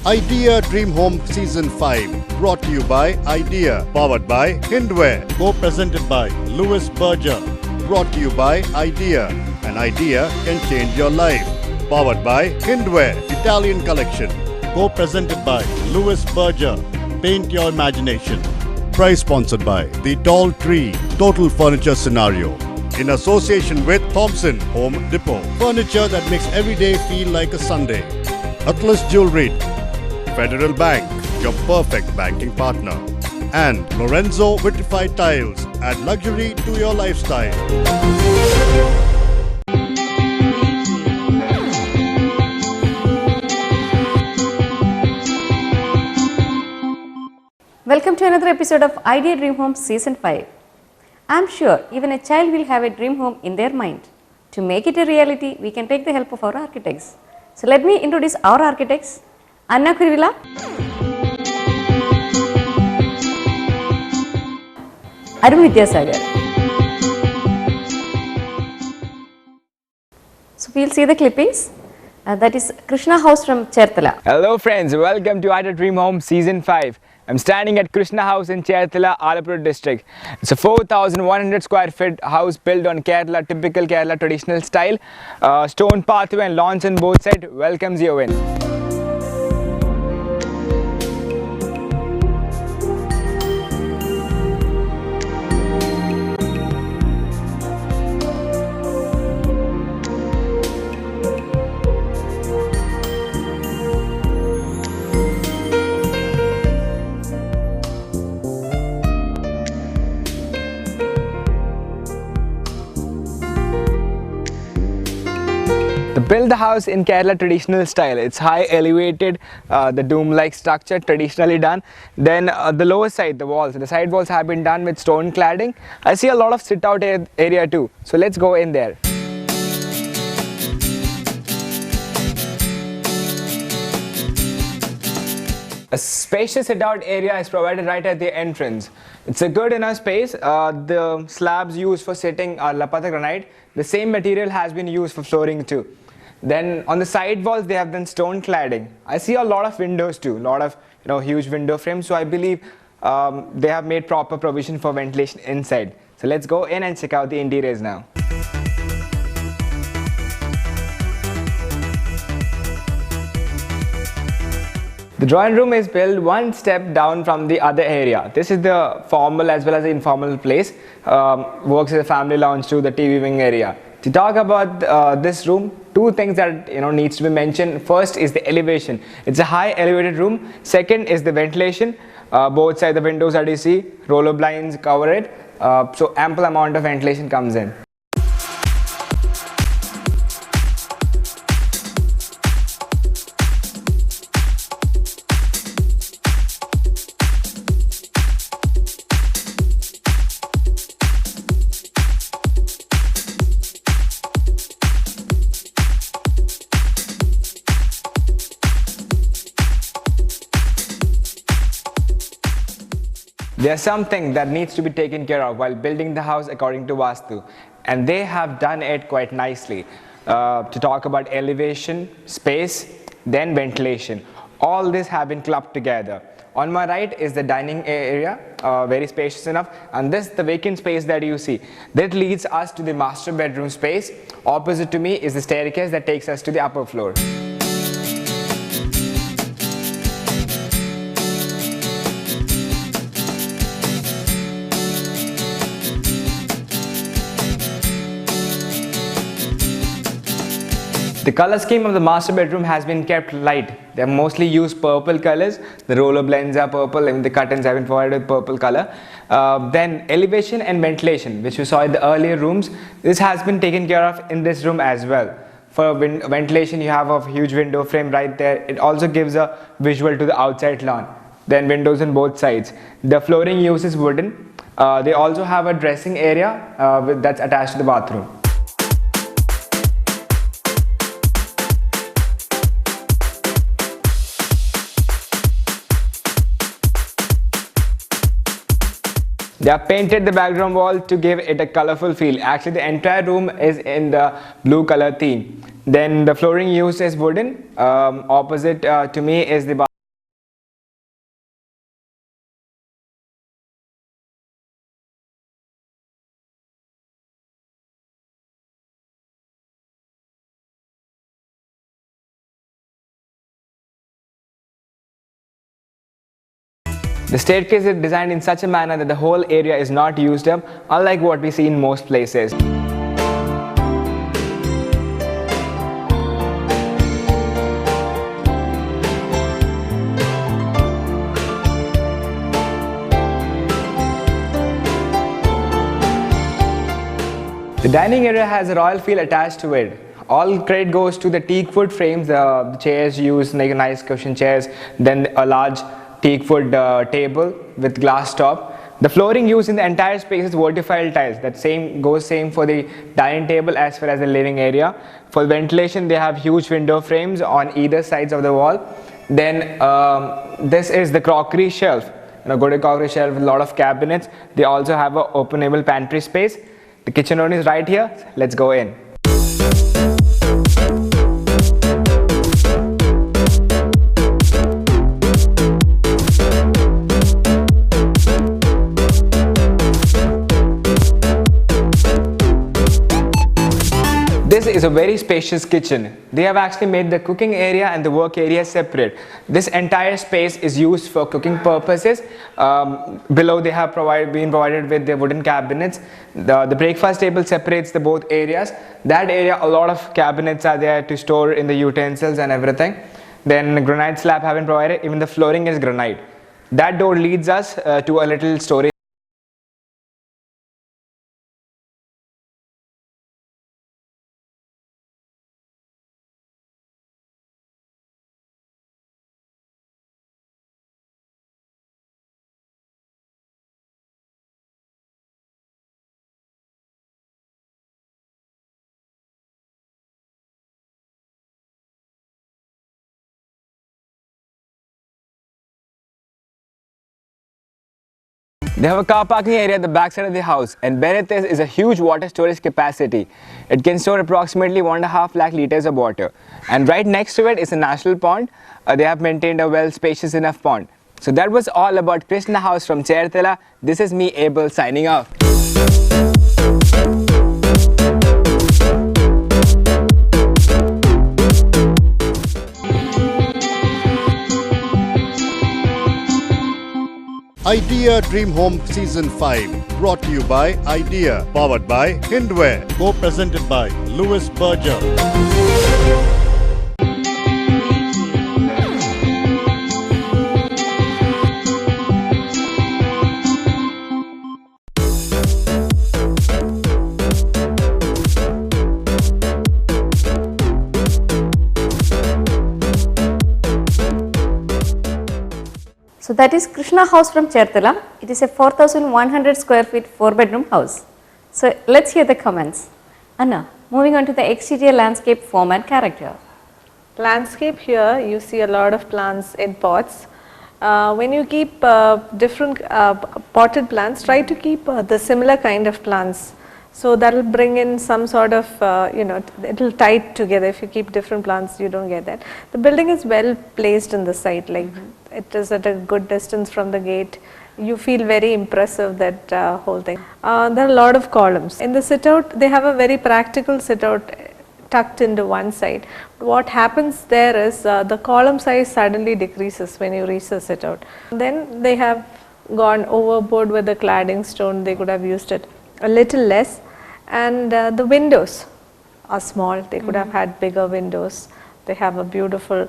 Idea Dream Home Season 5, brought to you by Idea, powered by Hindware, co-presented by Louis Berger, brought to you by Idea. An idea can change your life. Powered by Hindware, Italian Collection, co-presented by Louis Berger, paint your imagination. Prize sponsored by The Tall Tree, Total Furniture Scenario, in association with Thompson Home Depot, furniture that makes every day feel like a Sunday. Atlas Jewelry, Federal Bank, your perfect banking partner. And Lorenzo Vitrified Tiles, add luxury to your lifestyle. Welcome to another episode of Idea Dream Home Season 5. I am sure even a child will have a dream home in their mind. To make it a reality, we can take the help of our architects. So let me introduce our architects. Anna Kurivilla, Arun Vidyasagar. So we'll see the clippings. That is Krishna House from Cherthala. Hello friends, welcome to Idea Dream Home Season 5. I'm standing at Krishna House in Cherthala, Alappuzha district. It's a 4,100 square feet house built on Kerala, typical Kerala traditional style. Stone pathway and lawns on both sides welcomes you in. To build the house in Kerala traditional style, it's high elevated, the dome-like structure traditionally done. Then the lower side, the side walls have been done with stone cladding. I see a lot of sit-out area too. So let's go in there. A spacious sit-out area is provided right at the entrance. It's a good enough space. The slabs used for sitting are Lapata granite. The same material has been used for flooring too. Then on the side walls, they have done stone cladding. I see a lot of windows too, a lot of huge window frames. So I believe they have made proper provision for ventilation inside. So let's go in and check out the interiors now. The drawing room is built one step down from the other area. This is the formal as well as the informal place. Works as a family lounge to the TV wing area. To talk about this room, two things that needs to be mentioned. First is the elevation. It's a high elevated room. Second is the ventilation. Both sides the windows that you see, roller blinds cover it. So ample amount of ventilation comes in. There's something that needs to be taken care of while building the house according to Vastu, and they have done it quite nicely. To talk about elevation, space, then ventilation. All this have been clubbed together. On my right is the dining area, very spacious enough, and this the vacant space that you see. That leads us to the master bedroom space. Opposite to me is the staircase that takes us to the upper floor. The color scheme of the master bedroom has been kept light. They have mostly used purple colors. The roller blinds are purple and the curtains have been provided with purple color. Then elevation and ventilation, which we saw in the earlier rooms, this has been taken care of in this room as well. For ventilation, you have a huge window frame right there. It also gives a visual to the outside lawn. Then windows on both sides. The flooring used is wooden. They also have a dressing area that's attached to the bathroom. They have painted the background wall to give it a colorful feel. Actually, the entire room is in the blue color theme. Then the flooring used is wooden. Opposite to me is the The staircase is designed in such a manner that the whole area is not used up, unlike what we see in most places. The dining area has a royal feel attached to it. All credit goes to the teak wood frames, the chairs used like nice cushion chairs, then a large teak wood table with glass top. The flooring used in the entire space is vertified tiles. That goes same for the dining table as well as the living area. For ventilation, they have huge window frames on either sides of the wall. Then this is the crockery shelf. Good crockery shelf with a lot of cabinets. They also have an openable pantry space. The kitchen room is right here. Let's go in. This is a very spacious kitchen. They have actually made the cooking area and the work area separate. This entire space is used for cooking purposes. Below they have been provided with the wooden cabinets. The breakfast table separates the both areas. That area, a lot of cabinets are there to store in the utensils and everything. Then granite slab have been provided. Even the flooring is granite. That door leads us to a little storage. They have a car parking area at the back side of the house, and beneath this is a huge water storage capacity. It can store approximately 1.5 lakh liters of water. And right next to it is a national pond. They have maintained a well spacious enough pond. So that was all about Krishna House from Cherthala. This is me, Abel, signing off. Idea Dream Home Season 5, brought to you by Idea, powered by Hindware, co-presented by Louis Berger. So that is Krishna House from Cherthala. It is a 4,100 square feet 4-bedroom house. So let's hear the comments. Anna, moving on to the exterior landscape form and character. Landscape here, you see a lot of plants in pots. When you keep different potted plants, try to keep the similar kind of plants. So that will bring in some sort of, it will tie together. If you keep different plants, you don't get that. The building is well placed in the site, like it is at a good distance from the gate. You feel very impressive, that whole thing. There are a lot of columns. In the sit out, they have a very practical sit out tucked into one side. What happens there is the column size suddenly decreases when you reach the sit out. Then they have gone overboard with the cladding stone. They could have used it a little less. And the windows are small. They could have had bigger windows. They have a beautiful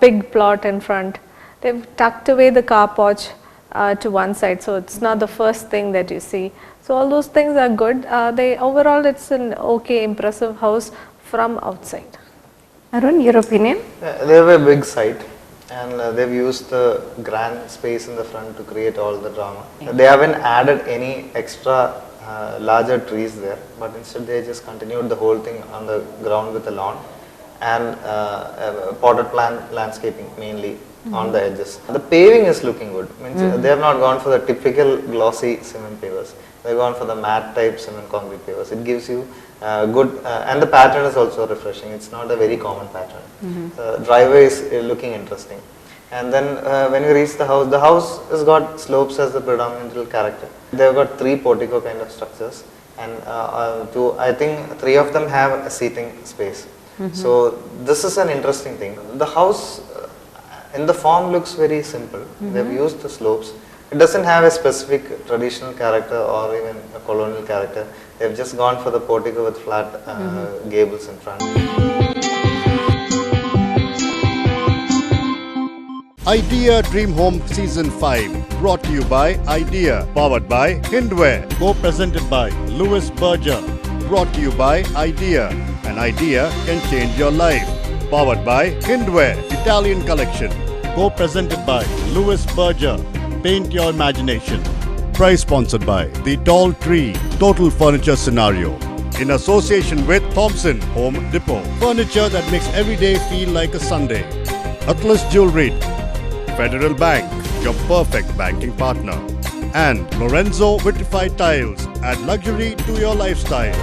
big plot in front. They've tucked away the car porch to one side, so it's not the first thing that you see. So all those things are good. Overall it's an okay, impressive house from outside. Arun, your opinion? They have a big site, and they've used the grand space in the front to create all the drama. They haven't added any extra larger trees there, but instead they just continued the whole thing on the ground with a lawn and potted plant landscaping mainly on the edges. The paving is looking good. Means they have not gone for the typical glossy cement pavers. They have gone for the matte type cement concrete pavers. It gives you good, and the pattern is also refreshing. It's not a very common pattern. The driveway is looking interesting. And then when you reach the house has got slopes as the predominant character. They have got 3 portico kind of structures, and I think 3 of them have a seating space. So this is an interesting thing. The house in the form looks very simple. They've used the slopes. It doesn't have a specific traditional character or even a colonial character. They've just gone for the portico with flat gables in front. Idea Dream Home Season 5, brought to you by Idea, powered by Hindware, co-presented by Louis Berger, brought to you by Idea. An idea can change your life. Powered by Hindware, Italian Collection, co-presented by Louis Berger, paint your imagination. Prize sponsored by The Tall Tree, Total Furniture Scenario, in association with Thompson Home Depot, furniture that makes every day feel like a Sunday. Atlas Jewelry, Federal Bank, your perfect banking partner. And Lorenzo Vitrified Tiles, add luxury to your lifestyle.